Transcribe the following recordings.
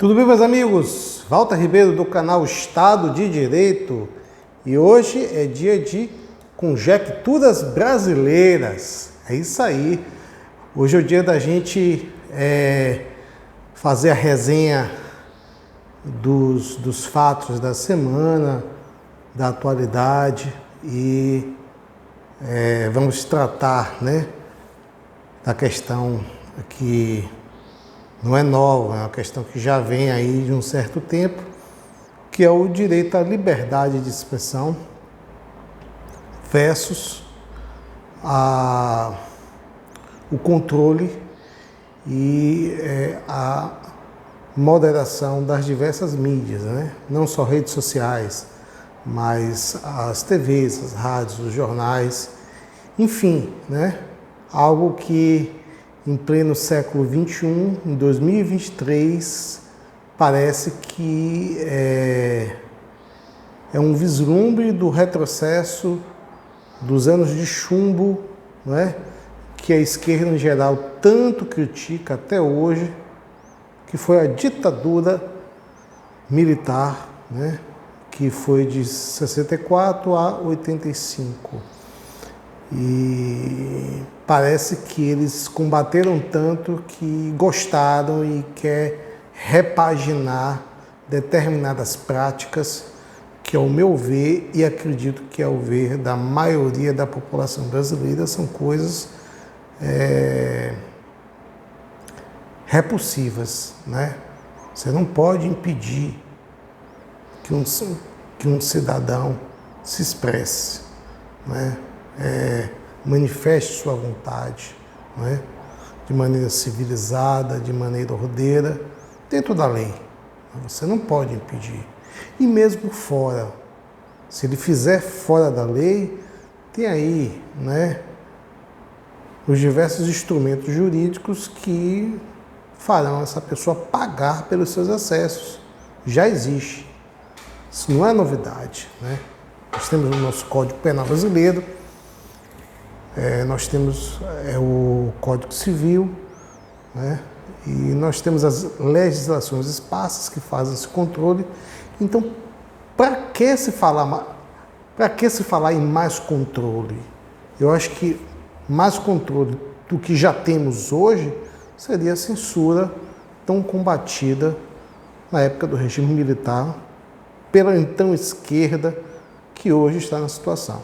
Tudo bem, meus amigos? Walter Ribeiro do canal Estado de Direito e hoje é dia de conjecturas brasileiras. É isso aí. Hoje é o dia da gente fazer a resenha dos fatos da semana, da atualidade e vamos tratar, da questão que não é nova, é uma questão que já vem aí de um certo tempo, que é o direito à liberdade de expressão versus o controle e a moderação das diversas mídias, não só redes sociais, mas as TVs, as rádios, os jornais, enfim, algo que em pleno século XXI, em 2023, parece que é um vislumbre do retrocesso dos anos de chumbo, que a esquerda em geral tanto critica até hoje, que foi a ditadura militar, que foi de 64 a 85. E parece que eles combateram tanto que gostaram e quer repaginar determinadas práticas que, ao meu ver, e acredito que ao ver da maioria da população brasileira, são coisas repulsivas, Você não pode impedir que um cidadão se expresse, manifeste sua vontade, de maneira civilizada, de maneira ordeira, dentro da lei. Você não pode impedir. E mesmo fora, se ele fizer fora da lei, tem aí, os diversos instrumentos jurídicos que farão essa pessoa pagar pelos seus excessos. Já existe. Isso não é novidade, Nós temos o nosso Código Penal brasileiro, nós temos o Código Civil, e nós temos as legislações esparsas que fazem esse controle. Então, para que se falar em mais controle? Eu acho que mais controle do que já temos hoje seria a censura tão combatida na época do regime militar pela então esquerda que hoje está na situação.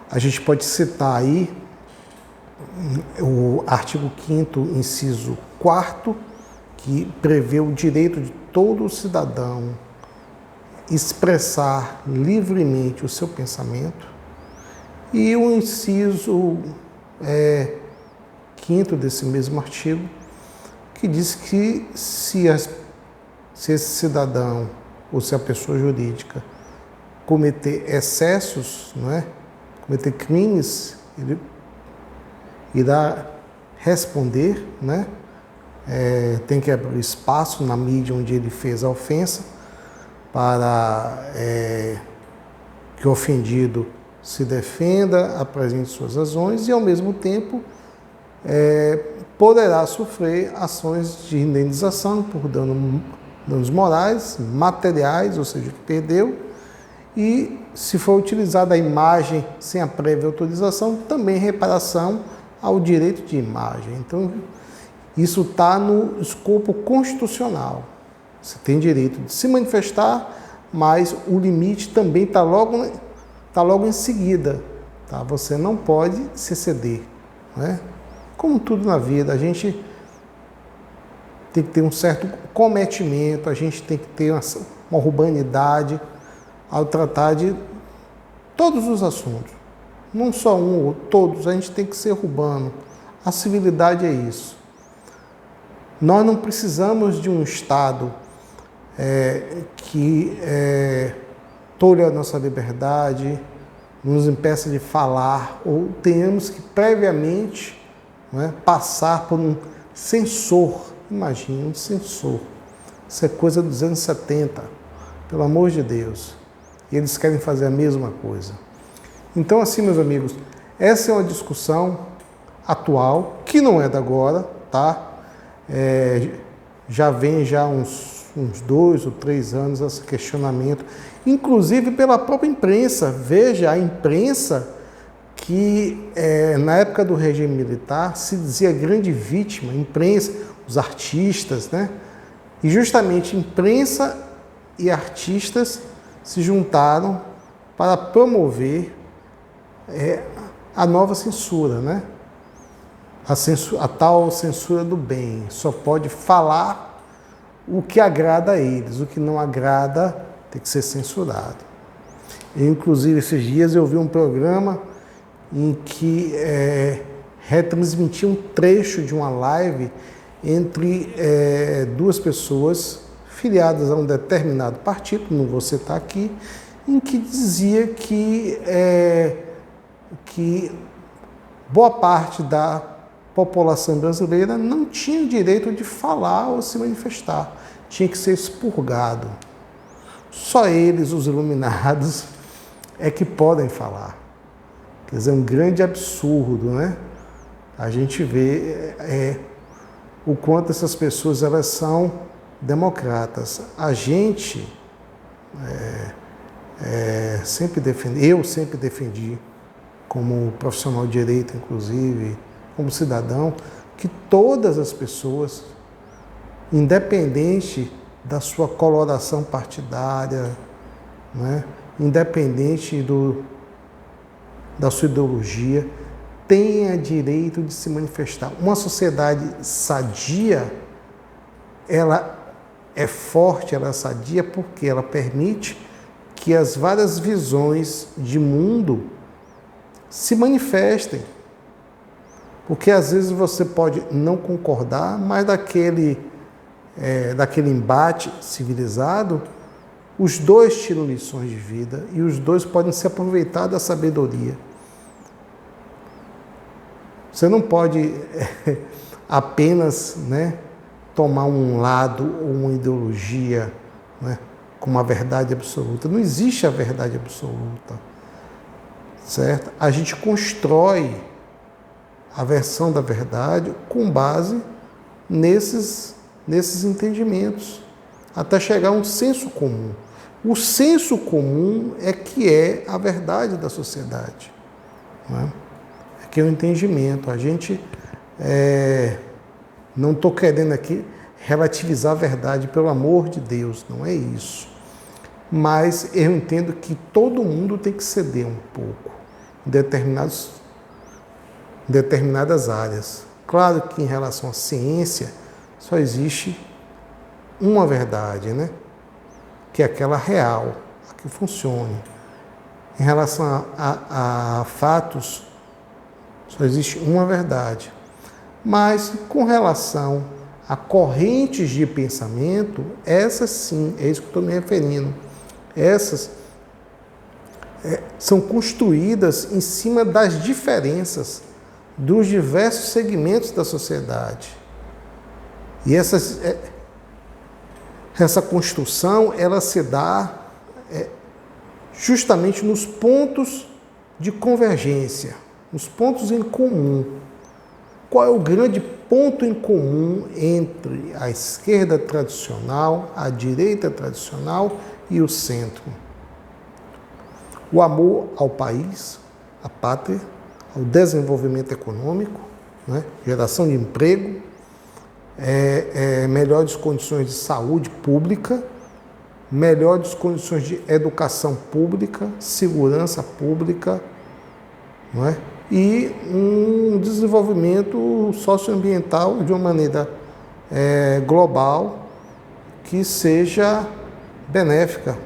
A gente pode citar aí o artigo 5º, inciso 4º, que prevê o direito de todo cidadão expressar livremente o seu pensamento, e o inciso 5º desse mesmo artigo, que diz que se esse cidadão ou se a pessoa jurídica cometer excessos, cometer crimes, ele irá responder, tem que abrir espaço na mídia onde ele fez a ofensa para que o ofendido se defenda, apresente suas razões e, ao mesmo tempo, poderá sofrer ações de indenização por danos morais, materiais, ou seja, que perdeu, e, se for utilizada a imagem sem a prévia autorização, também reparação ao direito de imagem. Então, isso está no escopo constitucional. Você tem direito de se manifestar, mas o limite também está logo em seguida. Tá? Você não pode se exceder. Como tudo na vida, a gente tem que ter um certo cometimento, a gente tem que ter uma urbanidade ao tratar de todos os assuntos. Não só um ou todos, a gente tem que ser urbano. A civilidade é isso. Nós não precisamos de um Estado que tolhe a nossa liberdade, nos impeça de falar, ou tenhamos que previamente passar por um censor. Imagine, um censor. Isso é coisa dos anos 70, pelo amor de Deus. E eles querem fazer a mesma coisa. Então, assim, meus amigos, essa é uma discussão atual, que não é da agora, tá? já vem uns 2 ou 3 anos esse questionamento, inclusive pela própria imprensa. Veja, a imprensa que na época do regime militar se dizia grande vítima, imprensa, os artistas, né? E justamente imprensa e artistas se juntaram para promover a nova censura, né? A tal censura do bem. Só pode falar o que agrada a eles, o que não agrada tem que ser censurado. Inclusive, esses dias eu vi um programa em que retransmitia um trecho de uma live entre 2 pessoas filiadas a um determinado partido, não vou citar aqui, em que dizia que boa parte da população brasileira não tinha direito de falar ou se manifestar, tinha que ser expurgado. Só eles, os iluminados, é que podem falar. Quer dizer, um grande absurdo, né? A gente vê o quanto essas pessoas elas são democratas. A gente eu sempre defendi, como profissional de direito, inclusive, como cidadão, que todas as pessoas, independente da sua coloração partidária, né, independente da sua ideologia, tenha direito de se manifestar. Uma sociedade sadia, ela é forte, ela é sadia porque ela permite que as várias visões de mundo se manifestem. Porque às vezes você pode não concordar, mas daquele embate civilizado, os dois tiram lições de vida e os dois podem se aproveitar da sabedoria. Você não pode apenas, tomar um lado ou uma ideologia, como a verdade absoluta. Não existe a verdade absoluta, certo? A gente constrói a versão da verdade com base nesses entendimentos, até chegar a um senso comum. O senso comum é que é a verdade da sociedade, é que é o entendimento. A gente não estou querendo aqui relativizar a verdade, pelo amor de Deus, não é isso. Mas eu entendo que todo mundo tem que ceder um pouco em determinadas áreas. Claro que em relação à ciência, só existe uma verdade, que é aquela real, a que funcione. Em relação a fatos, só existe uma verdade. Mas com relação a correntes de pensamento, essas sim, é isso que estou me referindo. Essas são construídas em cima das diferenças dos diversos segmentos da sociedade. E essa construção, ela se dá justamente nos pontos de convergência, nos pontos em comum. Qual é o grande ponto em comum entre a esquerda tradicional, a direita tradicional e o centro? O amor ao país, à pátria, ao desenvolvimento econômico, geração de emprego, melhores condições de saúde pública, melhores condições de educação pública, segurança pública, e um desenvolvimento socioambiental de uma maneira global que seja benéfica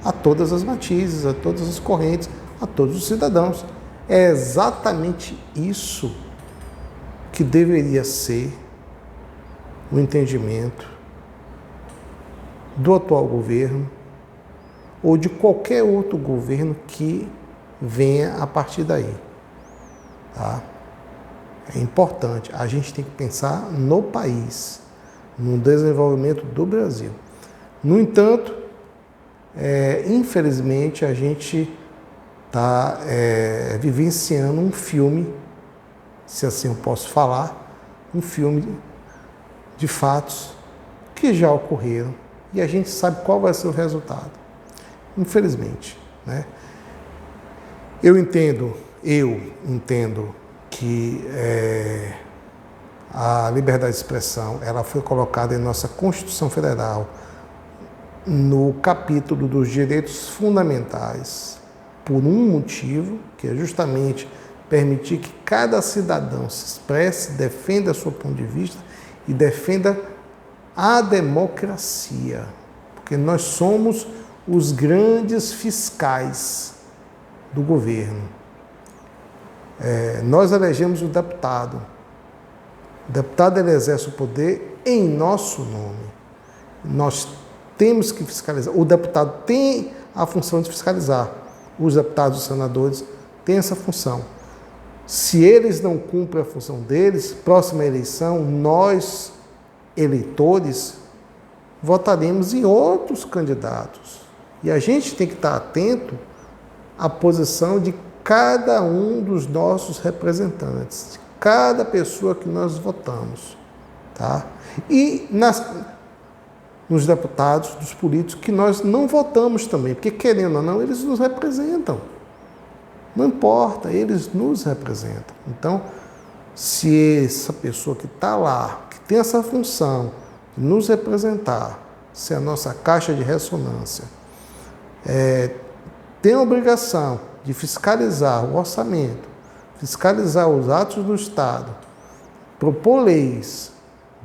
a todas as matizes, a todas as correntes, a todos os cidadãos. É exatamente isso que deveria ser o entendimento do atual governo ou de qualquer outro governo que venha a partir daí. Tá? É importante. A gente tem que pensar no país, no desenvolvimento do Brasil. No entanto, infelizmente, a gente está vivenciando um filme, se assim eu posso falar, um filme de fatos que já ocorreram e a gente sabe qual vai ser o resultado. Infelizmente, né? Eu entendo que a liberdade de expressão ela foi colocada em nossa Constituição Federal no capítulo dos direitos fundamentais por um motivo, que é justamente permitir que cada cidadão se expresse, defenda seu ponto de vista e defenda a democracia, porque nós somos os grandes fiscais do governo. Nós elegemos o deputado. O deputado ele exerce o poder em nosso nome. Nós temos que fiscalizar. O deputado tem a função de fiscalizar. Os deputados e os senadores têm essa função. Se eles não cumprem a função deles, próxima eleição, nós, eleitores, votaremos em outros candidatos. E a gente tem que estar atento à posição de cada um dos nossos representantes, de cada pessoa que nós votamos, tá? E nos deputados, dos políticos, que nós não votamos também, porque querendo ou não, eles nos representam. Não importa, eles nos representam. Então, se essa pessoa que está lá, que tem essa função de nos representar, se a nossa caixa de ressonância, tem a obrigação de fiscalizar o orçamento, fiscalizar os atos do Estado, propor leis,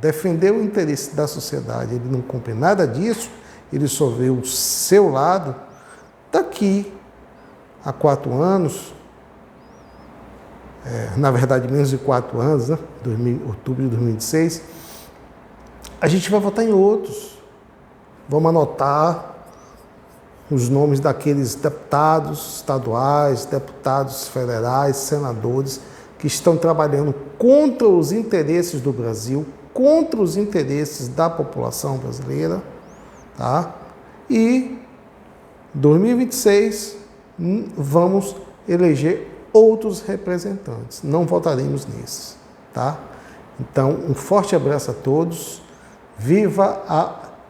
defender o interesse da sociedade, ele não cumpre nada disso, ele só vê o seu lado. Daqui a 4 anos, na verdade menos de 4 anos, né? Outubro de 2026, a gente vai votar em outros. Vamos anotar os nomes daqueles deputados estaduais, deputados federais, senadores que estão trabalhando contra os interesses do Brasil, contra os interesses da população brasileira, tá? E 2026 vamos eleger outros representantes. Não votaremos nesses, tá? Então, um forte abraço a todos. Viva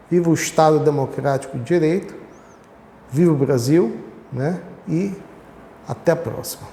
o Estado Democrático de Direito. Viva o Brasil, né? E até a próxima.